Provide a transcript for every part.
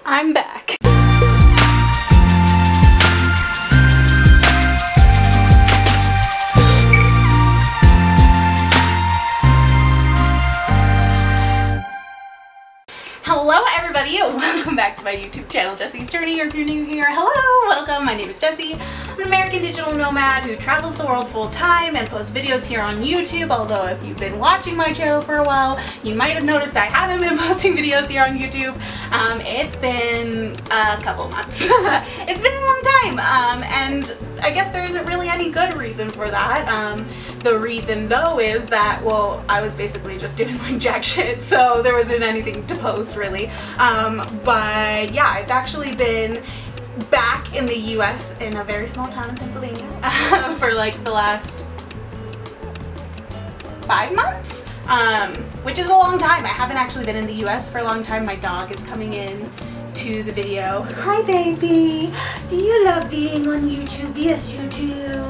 I'm back. Hello everybody, welcome back to my YouTube channel, Jessi's Journey, or if you're new here, hello, welcome, my name is Jessi. I'm an American digital nomad who travels the world full time and posts videos here on YouTube, although if you've been watching my channel for a while, you might have noticed I haven't been posting videos here on YouTube. It's been a couple months. It's been a long time, and I guess there isn't really any good reason for that. The reason though is that, well, I was basically just doing like jack shit, so there wasn't anything to post really. But yeah, I've actually been back in the US in a very small town in Pennsylvania for like the last 5 months, which is a long time. I haven't actually been in the US for a long time. My dog is coming in to the video. Hi baby, do you love being on YouTube? Yes you do.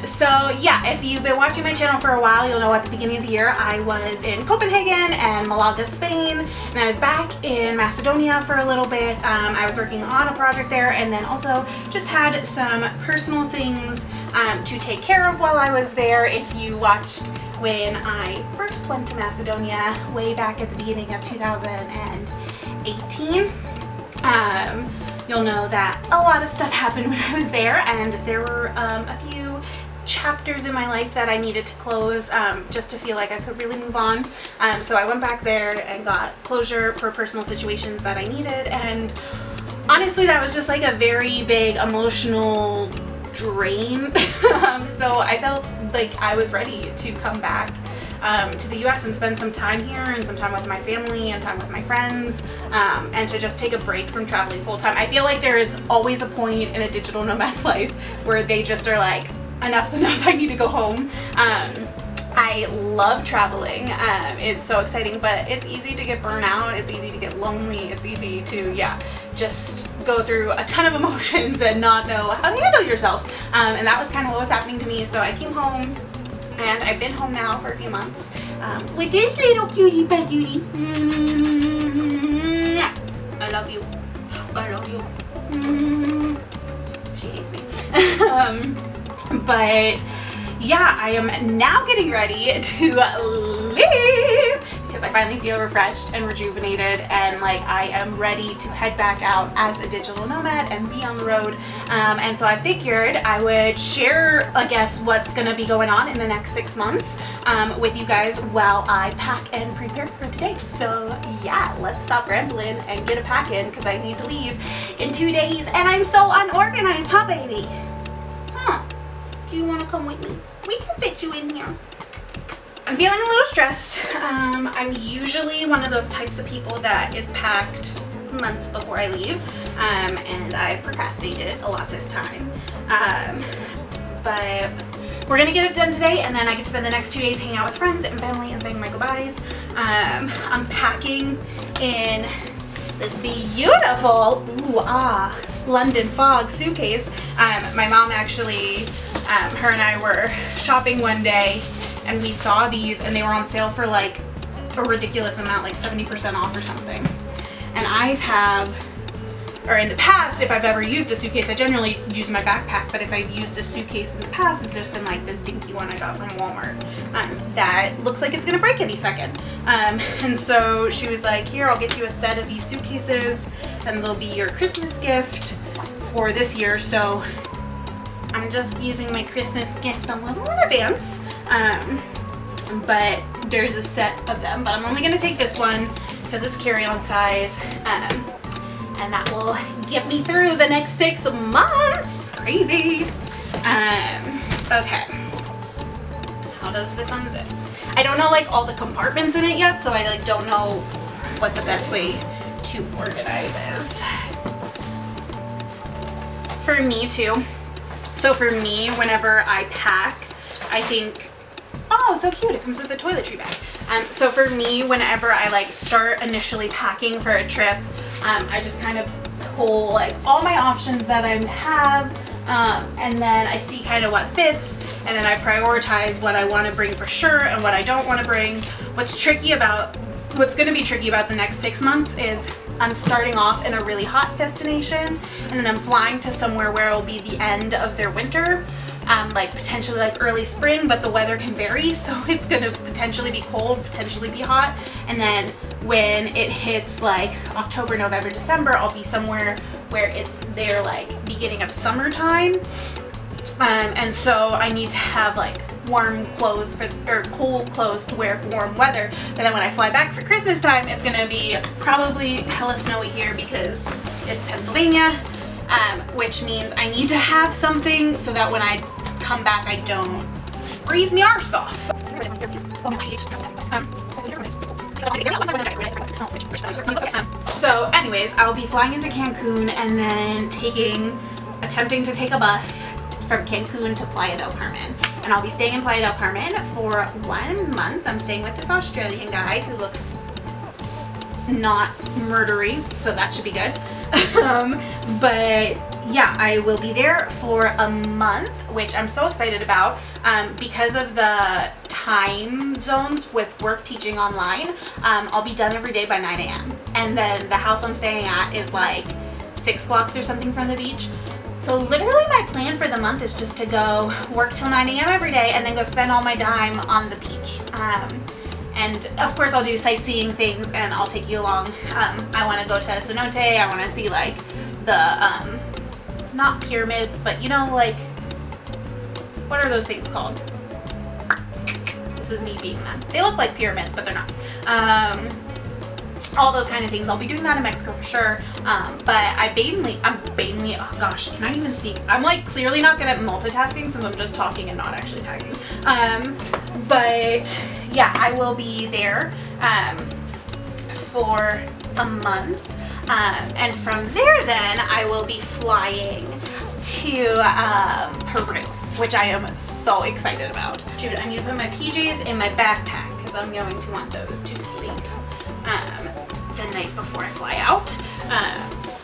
So yeah, if you've been watching my channel for a while, you'll know at the beginning of the year I was in Copenhagen and Malaga, Spain, and I was back in Macedonia for a little bit. I was working on a project there, and then also just had some personal things to take care of while I was there. If you watched when I first went to Macedonia way back at the beginning of 2018, you'll know that a lot of stuff happened when I was there, and there were a few chapters in my life that I needed to close just to feel like I could really move on. So I went back there and got closure for personal situations that I needed, and honestly that was just like a very big emotional drain. So I felt like I was ready to come back to the US and spend some time here and some time with my family and time with my friends, and to just take a break from traveling full time. I feel like there is always a point in a digital nomad's life where they just are like, enough's enough, I need to go home. I love traveling. It's so exciting, but it's easy to get burnt out, it's easy to get lonely, it's easy to, yeah, just go through a ton of emotions and not know how to handle yourself. And that was kind of what was happening to me, so I came home. And I've been home now for a few months with this little cutie patootie. I love you. I love you. She hates me. But yeah, I am now getting ready to leave because I finally feel refreshed and rejuvenated, and like I am ready to head back out as a digital nomad and be on the road. And so I figured I would share, I guess, what's gonna be going on in the next 6 months with you guys while I pack and prepare for today. So yeah, let's stop rambling and get a pack in because I need to leave in 2 days, and I'm so unorganized, huh baby? Huh? Do you want to come with me? We can fit you in here. I'm feeling a little stressed. I'm usually one of those types of people that is packed months before I leave, and I procrastinated a lot this time. But we're gonna get it done today, and then I can spend the next 2 days hanging out with friends and family and saying my goodbyes. I'm packing in this beautiful, London fog suitcase. My mom actually, her and I were shopping one day and we saw these and they were on sale for like a ridiculous amount, like 70% off or something. And or in the past, if I've ever used a suitcase, I generally use my backpack, but if I've used a suitcase in the past, it's just been like this dinky one I got from Walmart that looks like it's gonna break any second. And so she was like, here, I'll get you a set of these suitcases and they'll be your Christmas gift for this year. So I'm just using my Christmas gift a little in advance. But there's a set of them, but I'm only gonna take this one because it's carry-on size. And that will get me through the next 6 months. Crazy. Okay. How does this unzip? I don't know like all the compartments in it yet, so I like don't know what the best way to organize is. For me too. So for me, whenever I pack, I think, oh, so cute, it comes with a toiletry bag. So for me, whenever I like start initially packing for a trip, I just kind of pull like all my options that I have and then I see kind of what fits, and then I prioritize what I want to bring for sure and what I don't want to bring. What's going to be tricky about the next 6 months is I'm starting off in a really hot destination, and then I'm flying to somewhere where it'll be the end of their winter, like potentially like early spring, but the weather can vary, so it's gonna potentially be cold, potentially be hot, and then when it hits like October, November, December, I'll be somewhere where it's their like beginning of summertime, and so I need to have like warm clothes or cold clothes to wear for warm weather. But then when I fly back for Christmas time, it's gonna be probably hella snowy here because it's Pennsylvania, which means I need to have something so that when I come back I don't freeze me arse off. So anyways, I'll be flying into Cancun and then attempting to take a bus from Cancun to Playa del Carmen. And I'll be staying in Playa del Carmen for 1 month. I'm staying with this Australian guy who looks not murdery, so that should be good. But yeah, I will be there for a month, which I'm so excited about, because of the time zones with work teaching online. I'll be done every day by 9 a.m. and then the house I'm staying at is like 6 blocks or something from the beach. So literally my plan for the month is just to go work till 9 a.m. every day and then go spend all my time on the beach. And of course I'll do sightseeing things and I'll take you along. I want to go to Cenote. I want to see like the, not pyramids, but you know, like, what are those things called? This is me being them. They look like pyramids, but they're not. All those kind of things. I'll be doing that in Mexico for sure. But oh gosh, can I even speak? I'm like clearly not good at multitasking since I'm just talking and not actually packing. But yeah, I will be there for a month. And from there then I will be flying to Peru, which I am so excited about. Shoot, I need to put my PJs in my backpack because I'm going to want those to sleep the night before I fly out.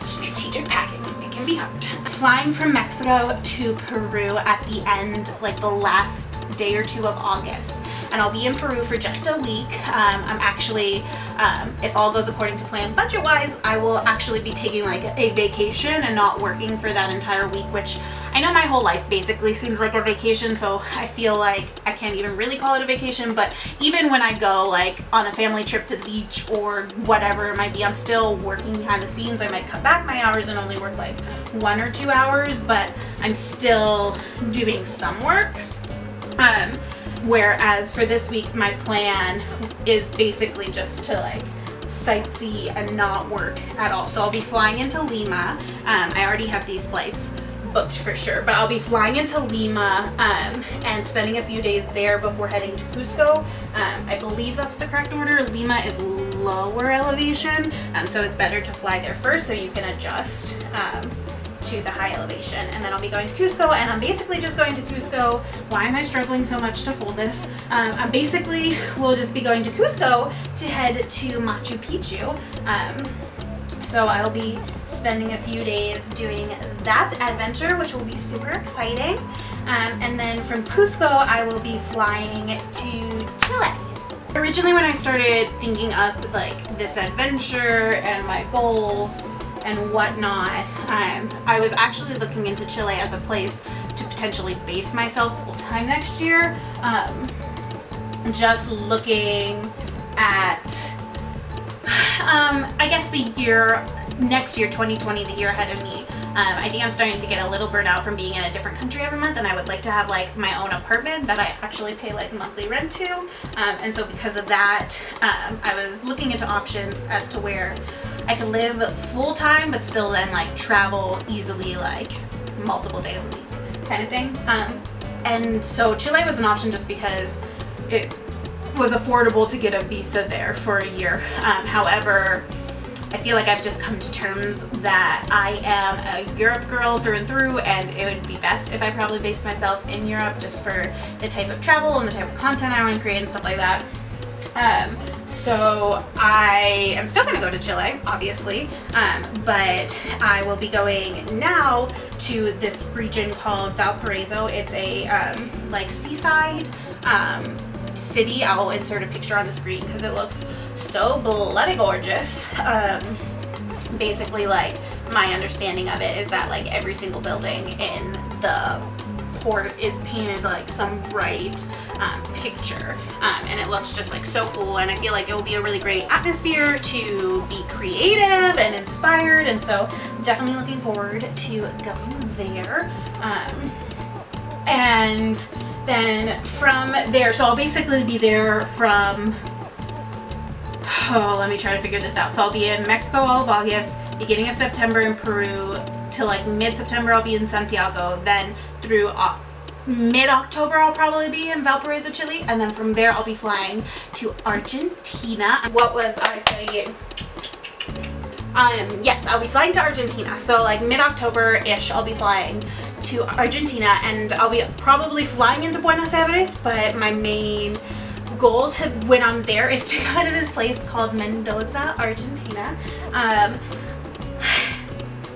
Strategic packing, it can be hard. Flying from Mexico to Peru at the end, like the last day or two of August, and I'll be in Peru for just a week. I'm actually, if all goes according to plan budget-wise, I will actually be taking like a vacation and not working for that entire week, which I know my whole life basically seems like a vacation, so I feel like I can't even really call it a vacation. But even when I go like on a family trip to the beach or whatever it might be, I'm still working behind the scenes. I might cut back my hours and only work like 1 or 2 hours, but I'm still doing some work. Whereas for this week, my plan is basically just to like sightsee and not work at all. So I'll be flying into Lima. I already have these flights booked for sure, but I'll be flying into Lima and spending a few days there before heading to Cusco. I believe that's the correct order. Lima is lower elevation, so it's better to fly there first so you can adjust to the high elevation. And then I'll be going to Cusco, and I'm basically just going to Cusco. Why am I struggling so much to fold this? I basically will just be going to Cusco to head to Machu Picchu. So I'll be spending a few days doing that adventure, which will be super exciting. And then from Cusco, I will be flying to Chile. Originally, when I started thinking up like this adventure and my goals and whatnot, I was actually looking into Chile as a place to potentially base myself full time next year. Just looking at, I guess next year, 2020, the year ahead of me. I think I'm starting to get a little burnt out from being in a different country every month, and I would like to have like my own apartment that I actually pay like monthly rent to. And so because of that, I was looking into options as to where I could live full time, but still then like travel easily, like multiple days a week kind of thing. And so Chile was an option just because it was affordable to get a visa there for a year. However, I feel like I've just come to terms that I am a Europe girl through and through, and it would be best if I probably based myself in Europe just for the type of travel and the type of content I want to create and stuff like that. So I am still going to go to Chile, obviously, but I will be going now to this region called Valparaiso. It's a like seaside city. I'll insert a picture on the screen because it looks so bloody gorgeous. Basically, like, my understanding of it is that like every single building in the port is painted like some bright picture, and it looks just like so cool, and I feel like it will be a really great atmosphere to be creative and inspired, and so definitely looking forward to going there. And then from there, so I'll basically be there from, oh, let me try to figure this out. So I'll be in Mexico all of August, beginning of September in Peru, till like mid-September I'll be in Santiago, then through mid-October I'll probably be in Valparaiso, Chile, and then from there I'll be flying to Argentina. What was I saying? Yes, I'll be flying to Argentina. So like mid-October-ish I'll be flying to Argentina, and I'll be probably flying into Buenos Aires, but my main goal to when I'm there is to go to this place called Mendoza, Argentina.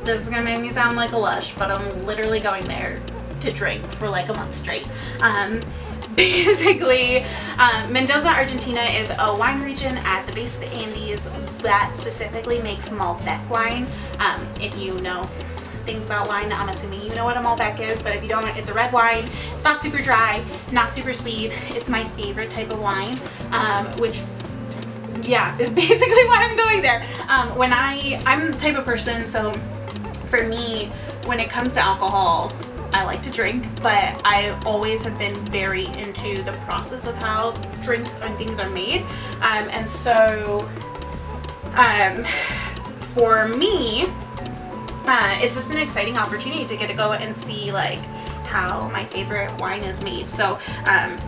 This is gonna make me sound like a lush, but I'm literally going there to drink for like a month straight. Basically, Mendoza, Argentina is a wine region at the base of the Andes that specifically makes Malbec wine. If you know things about wine, I'm assuming you know what a Malbec is, but if you don't, it's a red wine. It's not super dry, not super sweet. It's my favorite type of wine, which, yeah, is basically why I'm going there. I'm the type of person, so for me, when it comes to alcohol, I like to drink, but I always have been very into the process of how drinks and things are made. And so for me, it's just an exciting opportunity to get to go and see like how my favorite wine is made. So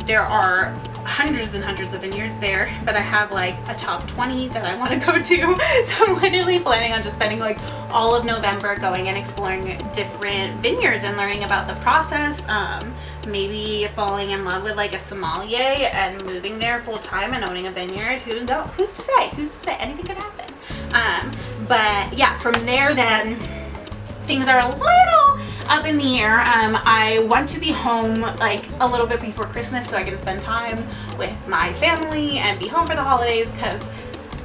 there are hundreds and hundreds of vineyards there, but I have like a top 20 that I want to go to. So I'm literally planning on just spending like all of November going and exploring different vineyards and learning about the process. Maybe falling in love with like a sommelier and moving there full time and owning a vineyard. Who's to say? Who's to say? Anything could happen. But yeah, from there then things are a little up in the air. I want to be home like a little bit before Christmas so I can spend time with my family and be home for the holidays, because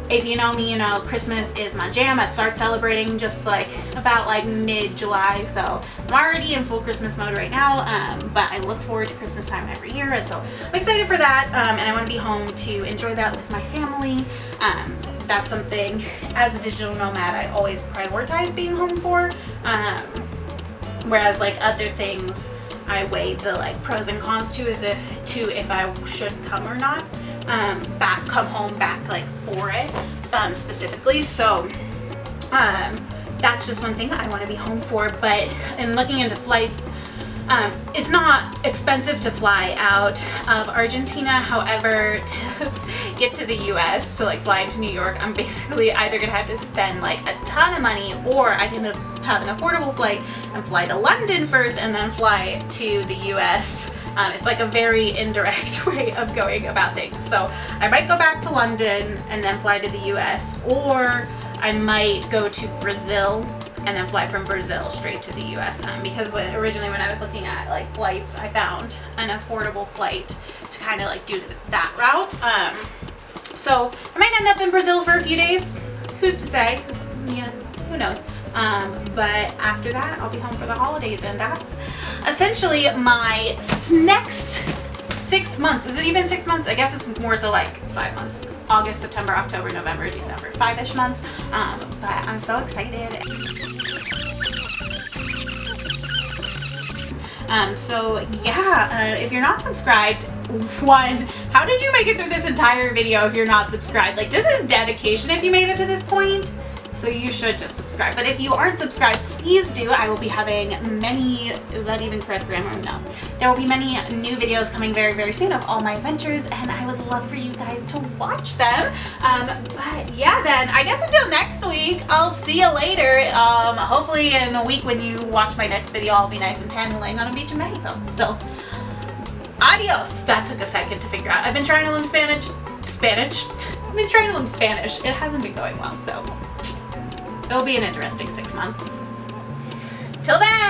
if you know me, you know Christmas is my jam. I start celebrating just like about like mid-July, so I'm already in full Christmas mode right now, but I look forward to Christmas time every year, and so I'm excited for that, and I want to be home to enjoy that with my family. That's something, as a digital nomad, I always prioritize being home for. Whereas like other things, I weigh the like pros and cons to if I should come or not, come home back like for it specifically. So that's just one thing that I want to be home for. But in looking into flights, it's not expensive to fly out of Argentina. However, to get to the US, to like fly into New York, I'm basically either gonna have to spend like a ton of money, or I can have an affordable flight and fly to London first and then fly to the US. It's like a very indirect way of going about things. So I might go back to London and then fly to the US, or I might go to Brazil and then fly from Brazil straight to the US, because originally when I was looking at like flights, I found an affordable flight to kind of like do that route. So I might end up in Brazil for a few days. Who's to say? You know, who knows? But after that, I'll be home for the holidays, and that's essentially my next 6 months. Is it even 6 months? I guess it's more so like 5 months. August, September, October, November, December. 5-ish months. But I'm so excited. So yeah, if you're not subscribed, one, how did you make it through this entire video if you're not subscribed? Like, this is dedication if you made it to this point. So you should just subscribe. But if you aren't subscribed, please do. I will be having many, is that even correct grammar? No. There will be many new videos coming very, very soon of all my adventures, and I would love for you guys to watch them. But yeah, then I guess until next week, I'll see you later. Hopefully in a week when you watch my next video, I'll be nice and tan and laying on a beach in Mexico. So, adios. That took a second to figure out. I've been trying to learn Spanish. I've been trying to learn Spanish. It hasn't been going well, so it'll be an interesting 6 months. Till then!